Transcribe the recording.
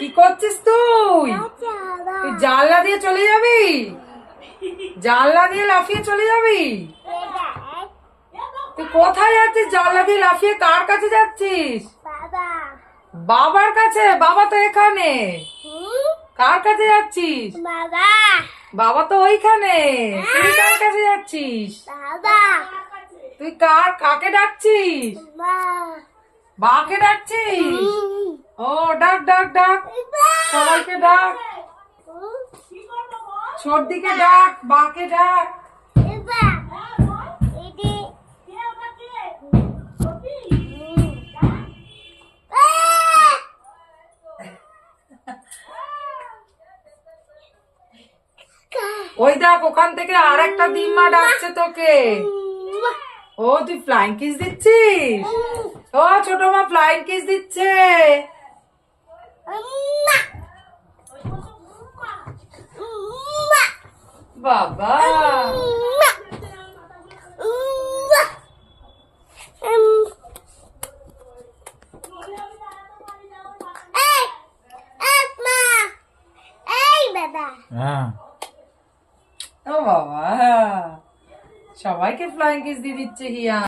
কি করছিস তুই? তুই জানলা দিয়ে চলে যাবি? জানলা দিয়ে লাফিয়ে চলে যাবি? তুই কোথায় যাচ্ছিস? জানলা দিয়ে লাফিয়ে কার কাছে যাচ্ছিস? বাবার কাছে? বাবা তো এখানে। কার কাছে যাচ্ছিস? বাবা তো ওইখানে। তুই কার কাছে যাচ্ছিস? তুই কাকে ডাকছিস? বাকে ডাকছিস? ও ডাক ডাক ডাক, সবাইকে ডাক, সর্দিকে ডাক, বাকে ডাক। ওই দেখ, ওখান থেকে আর একটা ডিম্মা ডাকছে তোকে। ও তুই ফ্লাইং কিস দিচ্ছিস? ও ছোট মা ফ্লাইং কিস দিচ্ছে। বাবা ও বাবা, সবাইকে ফ্লাইং কিস দিয়ে দিচ্ছে হিয়া।